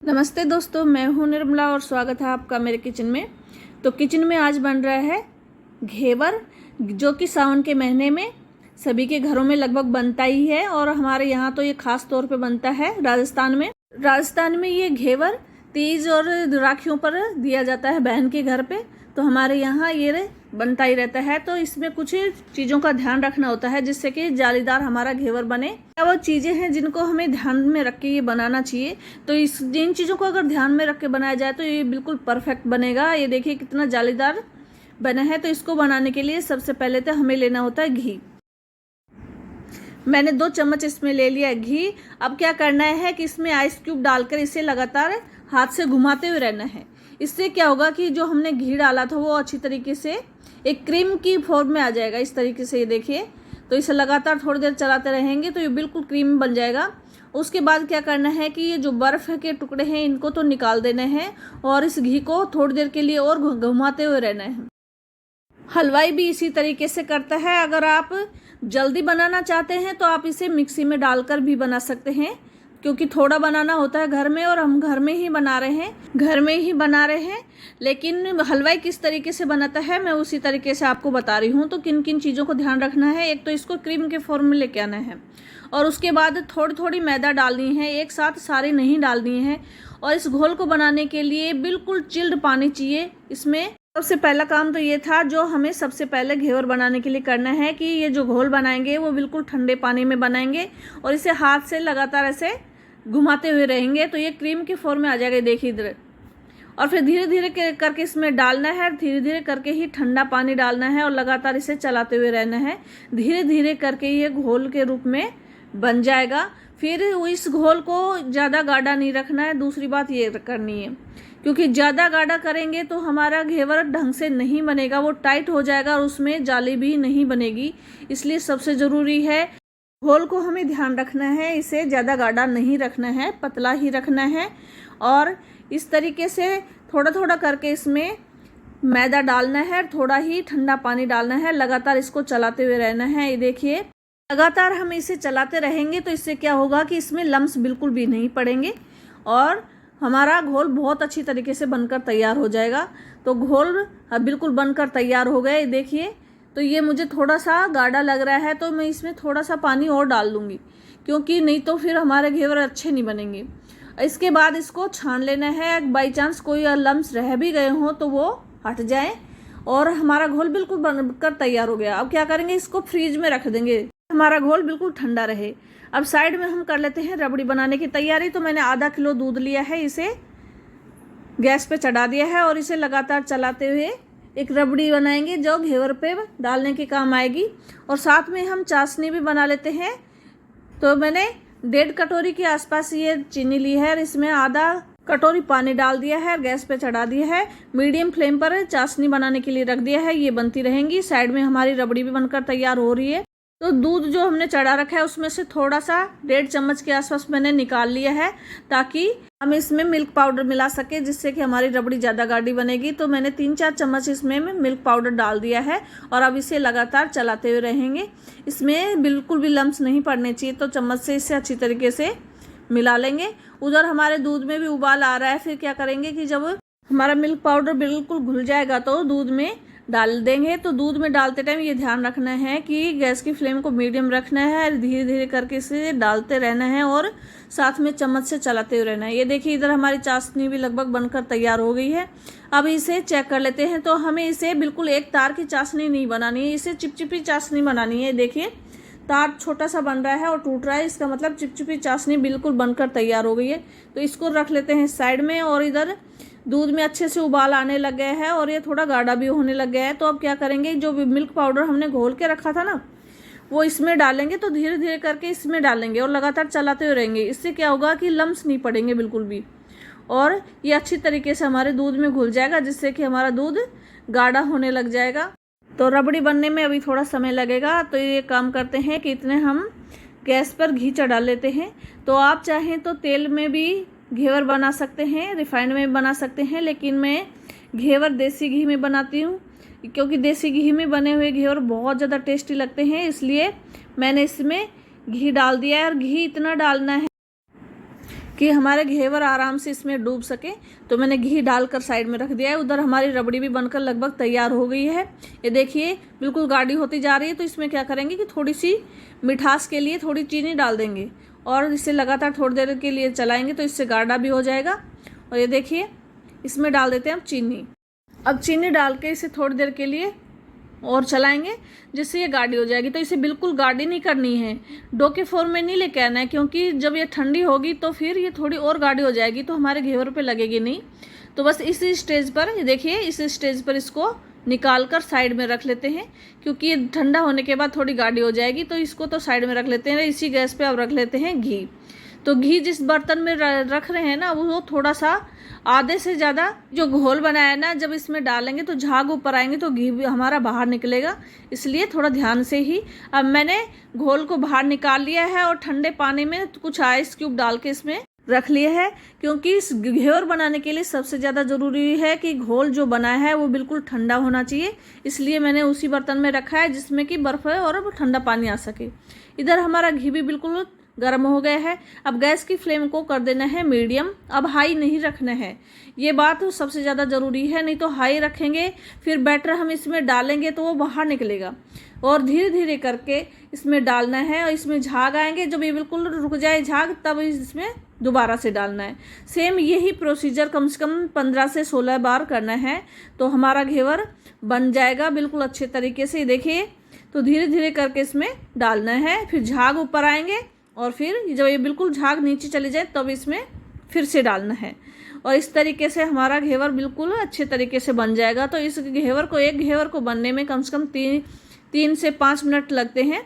नमस्ते दोस्तों, मैं हूं निर्मला और स्वागत है आपका मेरे किचन में। तो किचन में आज बन रहा है घेवर, जो कि सावन के महीने में सभी के घरों में लगभग बनता ही है। और हमारे यहाँ तो ये खास तौर पे बनता है राजस्थान में ये घेवर तीज और राखियों पर दिया जाता है बहन के घर पे। तो हमारे यहाँ ये बनता ही रहता है। तो इसमें कुछ चीज़ों का ध्यान रखना होता है जिससे कि जालीदार हमारा घेवर बने। क्या वो चीज़ें हैं जिनको हमें ध्यान में रख के ये बनाना चाहिए। तो इन चीज़ों को अगर ध्यान में रख के बनाया जाए तो ये बिल्कुल परफेक्ट बनेगा। ये देखिए कितना जालीदार बना है। तो इसको बनाने के लिए सबसे पहले तो हमें लेना होता है घी। मैंने 2 चम्मच इसमें ले लिया घी। अब क्या करना है कि इसमें आइस क्यूब डालकर इसे लगातार हाथ से घुमाते हुए रहना है। इससे क्या होगा कि जो हमने घी डाला था वो अच्छी तरीके से एक क्रीम की फॉर्म में आ जाएगा। इस तरीके से ये देखिए। तो इसे लगातार थोड़ी देर चलाते रहेंगे तो ये बिल्कुल क्रीम बन जाएगा। उसके बाद क्या करना है कि ये जो बर्फ़ के टुकड़े हैं इनको तो निकाल देने हैं और इस घी को थोड़ी देर के लिए और घुमाते हुए रहना है। हलवाई भी इसी तरीके से करता है। अगर आप जल्दी बनाना चाहते हैं तो आप इसे मिक्सी में डालकर भी बना सकते हैं, क्योंकि थोड़ा बनाना होता है घर में और हम घर में ही बना रहे हैं। लेकिन हलवाई किस तरीके से बनाता है मैं उसी तरीके से आपको बता रही हूँ। तो किन किन चीज़ों को ध्यान रखना है, एक तो इसको क्रीम के फॉर्म में लेके आना है और उसके बाद थोड़ी थोड़ी मैदा डालनी है, एक साथ सारी नहीं डालनी है। और इस घोल को बनाने के लिए बिल्कुल चिल्ड पानी चाहिए। इसमें सबसे पहला काम तो ये था जो हमें सबसे पहले घेवर बनाने के लिए करना है कि ये जो घोल बनाएंगे वो बिल्कुल ठंडे पानी में बनाएंगे और इसे हाथ से लगातार ऐसे घुमाते हुए रहेंगे तो ये क्रीम के फॉर्म में आ जाएगा। देखिए इधर। और फिर धीरे धीरे करके इसमें डालना है, धीरे धीरे करके ही ठंडा पानी डालना है और लगातार इसे चलाते हुए रहना है। धीरे धीरे करके ये घोल के रूप में बन जाएगा। फिर इस घोल को ज़्यादा गाढ़ा नहीं रखना है। दूसरी बात ये करनी है, क्योंकि ज़्यादा गाढ़ा करेंगे तो हमारा घेवर ढंग से नहीं बनेगा, वो टाइट हो जाएगा और उसमें जाली भी नहीं बनेगी। इसलिए सबसे ज़रूरी है घोल को हमें ध्यान रखना है, इसे ज़्यादा गाढ़ा नहीं रखना है, पतला ही रखना है। और इस तरीके से थोड़ा थोड़ा करके इसमें मैदा डालना है, थोड़ा ही ठंडा पानी डालना है, लगातार इसको चलाते हुए रहना है। ये देखिए लगातार हम इसे चलाते रहेंगे तो इससे क्या होगा कि इसमें लम्स बिल्कुल भी नहीं पड़ेंगे और हमारा घोल बहुत अच्छी तरीके से बनकर तैयार हो जाएगा। तो घोल बिल्कुल बनकर तैयार हो गए। देखिए तो ये मुझे थोड़ा सा गाढ़ा लग रहा है तो मैं इसमें थोड़ा सा पानी और डाल दूँगी, क्योंकि नहीं तो फिर हमारे घेवर अच्छे नहीं बनेंगे। इसके बाद इसको छान लेना है। बाई चांस कोई लम्स रह भी गए हों तो वो हट जाए और हमारा घोल बिल्कुल बनकर तैयार हो गया। अब क्या करेंगे, इसको फ्रीज में रख देंगे, हमारा घोल बिल्कुल ठंडा रहे। अब साइड में हम कर लेते हैं रबड़ी बनाने की तैयारी। तो मैंने आधा किलो दूध लिया है, इसे गैस पे चढ़ा दिया है और इसे लगातार चलाते हुए एक रबड़ी बनाएंगे जो घेवर पे डालने के काम आएगी। और साथ में हम चाशनी भी बना लेते हैं। तो मैंने 1.5 कटोरी के आसपास ये चीनी ली है और इसमें आधा कटोरी पानी डाल दिया है, गैस पे चढ़ा दिया है, मीडियम फ्लेम पर चाशनी बनाने के लिए रख दिया है। ये बनती रहेंगी। साइड में हमारी रबड़ी भी बनकर तैयार हो रही है। तो दूध जो हमने चढ़ा रखा है उसमें से थोड़ा सा 1.5 चम्मच के आसपास मैंने निकाल लिया है, ताकि हम इसमें मिल्क पाउडर मिला सके, जिससे कि हमारी रबड़ी ज़्यादा गाढ़ी बनेगी। तो मैंने 3-4 चम्मच इसमें मिल्क पाउडर डाल दिया है और अब इसे लगातार चलाते हुए रहेंगे। इसमें बिल्कुल भी लम्स नहीं पड़ने चाहिए, तो चम्मच से इसे अच्छी तरीके से मिला लेंगे। उधर हमारे दूध में भी उबाल आ रहा है। फिर क्या करेंगे कि जब हमारा मिल्क पाउडर बिल्कुल घुल जाएगा तो दूध में डाल देंगे। तो दूध में डालते टाइम ये ध्यान रखना है कि गैस की फ्लेम को मीडियम रखना है, धीरे धीरे करके इसे डालते रहना है और साथ में चम्मच से चलाते हुए रहना है। ये देखिए इधर हमारी चाशनी भी लगभग बनकर तैयार हो गई है। अब इसे चेक कर लेते हैं। तो हमें इसे बिल्कुल एक तार की चाशनी नहीं बनानी है, इसे चिपचिपी चाशनी बनानी है। देखिए तार छोटा सा बन रहा है और टूट रहा है, इसका मतलब चिपचिपी चाशनी बिल्कुल बनकर तैयार हो गई है। तो इसको रख लेते हैं साइड में। और इधर दूध में अच्छे से उबाल आने लग गया है और ये थोड़ा गाढ़ा भी होने लग गया है। तो अब क्या करेंगे, जो मिल्क पाउडर हमने घोल के रखा था ना वो इसमें डालेंगे। तो धीरे धीरे करके इसमें डालेंगे और लगातार चलाते हुए रहेंगे। इससे क्या होगा कि लम्स नहीं पड़ेंगे बिल्कुल भी और ये अच्छी तरीके से हमारे दूध में घुल जाएगा, जिससे कि हमारा दूध गाढ़ा होने लग जाएगा। तो रबड़ी बनने में अभी थोड़ा समय लगेगा। तो ये काम करते हैं कि इतने हम गैस पर घी चढ़ा लेते हैं। तो आप चाहें तो तेल में भी घेवर बना सकते हैं, रिफाइंड में बना सकते हैं, लेकिन मैं घेवर देसी घी में बनाती हूँ, क्योंकि देसी घी में बने हुए घेवर बहुत ज़्यादा टेस्टी लगते हैं। इसलिए मैंने इसमें घी डाल दिया है और घी इतना डालना है कि हमारे घेवर आराम से इसमें डूब सके। तो मैंने घी डालकर साइड में रख दिया है। उधर हमारी रबड़ी भी बनकर लगभग तैयार हो गई है। ये देखिए बिल्कुल गाढ़ी होती जा रही है। तो इसमें क्या करेंगे कि थोड़ी सी मिठास के लिए थोड़ी चीनी डाल देंगे और इसे लगातार थोड़ी देर के लिए चलाएंगे तो इससे गाढ़ा भी हो जाएगा। और ये देखिए इसमें डाल देते हैं हम चीनी। अब चीनी डाल के इसे थोड़ी देर के लिए और चलाएंगे जिससे ये गाढ़ी हो जाएगी। तो इसे बिल्कुल गाढ़ी नहीं करनी है, डो के फॉर्म में नहीं लेके आना है, क्योंकि जब ये ठंडी होगी तो फिर ये थोड़ी और गाढ़ी हो जाएगी तो हमारे घेवर पे लगेगी नहीं। तो बस इसी स्टेज पर ये देखिए, इस स्टेज पर इसको निकाल कर साइड में रख लेते हैं, क्योंकि ये ठंडा होने के बाद थोड़ी गाढ़ी हो जाएगी। तो इसको तो साइड में रख लेते हैं। इसी गैस पे अब रख लेते हैं घी। तो घी जिस बर्तन में रख रहे हैं ना, वो थोड़ा सा आधे से ज़्यादा जो घोल बनाया है ना, जब इसमें डालेंगे तो झाग ऊपर आएंगे तो घी भी हमारा बाहर निकलेगा, इसलिए थोड़ा ध्यान से ही। अब मैंने घोल को बाहर निकाल लिया है और ठंडे पानी में कुछ आइस क्यूब डाल के इसमें रख लिया है, क्योंकि इस घेवर बनाने के लिए सबसे ज़्यादा ज़रूरी है कि घोल जो बना है वो बिल्कुल ठंडा होना चाहिए। इसलिए मैंने उसी बर्तन में रखा है जिसमें कि बर्फ़ है और ठंडा पानी आ सके। इधर हमारा घी भी बिल्कुल गर्म हो गया है। अब गैस की फ्लेम को कर देना है मीडियम। अब हाई नहीं रखना है, ये बात सबसे ज़्यादा ज़रूरी है। नहीं तो हाई रखेंगे फिर बैटर हम इसमें डालेंगे तो वो बाहर निकलेगा। और धीरे धीरे करके इसमें डालना है और इसमें झाग आएंगे। जब ये बिल्कुल रुक जाए झाग तब इसमें दोबारा से डालना है। सेम यही प्रोसीजर कम से कम 15 से 16 बार करना है तो हमारा घेवर बन जाएगा बिल्कुल अच्छे तरीके से। देखिए तो धीरे धीरे करके इसमें डालना है, फिर झाग ऊपर आएंगे और फिर जब ये बिल्कुल झाग नीचे चले जाए तब इसमें फिर से डालना है। और इस तरीके से हमारा घेवर बिल्कुल अच्छे तरीके से बन जाएगा। तो इस घेवर को, एक घेवर को बनने में कम से कम 3 से 5 मिनट लगते हैं।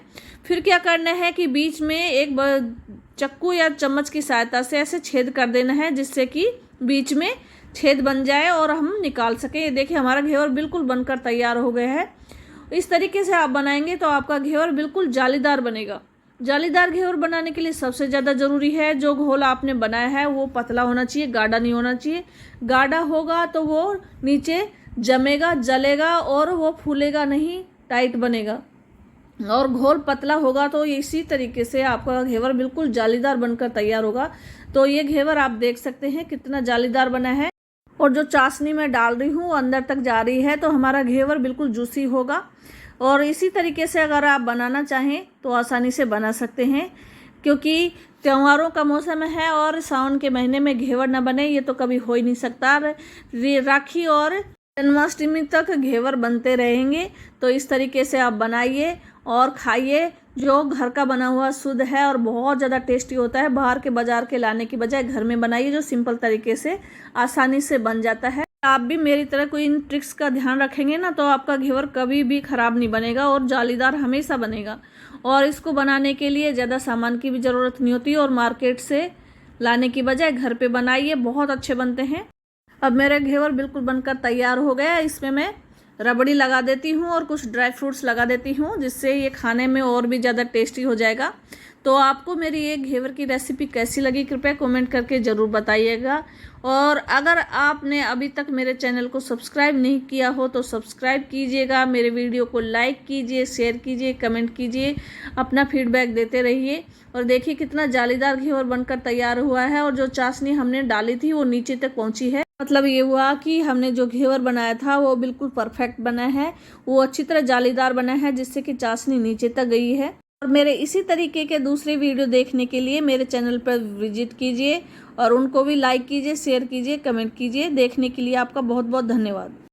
फिर क्या करना है कि बीच में एक चक्कू या चम्मच की सहायता से ऐसे छेद कर देना है जिससे कि बीच में छेद बन जाए और हम निकाल सकें। ये देखिए हमारा घेवर बिल्कुल बनकर तैयार हो गया है। इस तरीके से आप बनाएंगे तो आपका घेवर बिल्कुल जालीदार बनेगा। जालीदार घेवर बनाने के लिए सबसे ज़्यादा ज़रूरी है जो घोल आपने बनाया है वो पतला होना चाहिए, गाढ़ा नहीं होना चाहिए। गाढ़ा होगा तो वो नीचे जमेगा, जलेगा और वो फूलेगा नहीं, टाइट बनेगा। और घोल पतला होगा तो इसी तरीके से आपका घेवर बिल्कुल जालीदार बनकर तैयार होगा। तो ये घेवर आप देख सकते हैं कितना जालीदार बना है। और जो चाशनी मैं डाल रही हूँ अंदर तक जा रही है तो हमारा घेवर बिल्कुल जूसी होगा। और इसी तरीके से अगर आप बनाना चाहें तो आसानी से बना सकते हैं, क्योंकि त्योहारों का मौसम है और सावन के महीने में घेवर न बने ये तो कभी हो ही नहीं सकता। राखी और जन्माष्टमी तक घेवर बनते रहेंगे। तो इस तरीके से आप बनाइए और खाइए। जो घर का बना हुआ शुद्ध है और बहुत ज़्यादा टेस्टी होता है। बाहर के बाजार के लाने की बजाय घर में बनाइए जो सिंपल तरीके से आसानी से बन जाता है। आप भी मेरी तरह कोई इन ट्रिक्स का ध्यान रखेंगे ना तो आपका घेवर कभी भी ख़राब नहीं बनेगा और जालीदार हमेशा बनेगा। और इसको बनाने के लिए ज़्यादा सामान की भी ज़रूरत नहीं होती और मार्केट से लाने की बजाय घर पे बनाइए, बहुत अच्छे बनते हैं। अब मेरा घेवर बिल्कुल बनकर तैयार हो गया। इसमें मैं रबड़ी लगा देती हूँ और कुछ ड्राई फ्रूट्स लगा देती हूँ जिससे ये खाने में और भी ज़्यादा टेस्टी हो जाएगा। तो आपको मेरी ये घेवर की रेसिपी कैसी लगी कृपया कमेंट करके ज़रूर बताइएगा। और अगर आपने अभी तक मेरे चैनल को सब्सक्राइब नहीं किया हो तो सब्सक्राइब कीजिएगा, मेरे वीडियो को लाइक कीजिए, शेयर कीजिए, कमेंट कीजिए, अपना फीडबैक देते रहिए। और देखिए कितना जालीदार घेवर बनकर तैयार हुआ है और जो चाशनी हमने डाली थी वो नीचे तक पहुंची है। मतलब ये हुआ कि हमने जो घेवर बनाया था वो बिल्कुल परफेक्ट बना है, वो अच्छी तरह जालीदार बना है जिससे कि चाशनी नीचे तक गई है। और मेरे इसी तरीके के दूसरे वीडियो देखने के लिए मेरे चैनल पर विजिट कीजिए और उनको भी लाइक कीजिए, शेयर कीजिए, कमेंट कीजिए। देखने के लिए आपका बहुत बहुत धन्यवाद।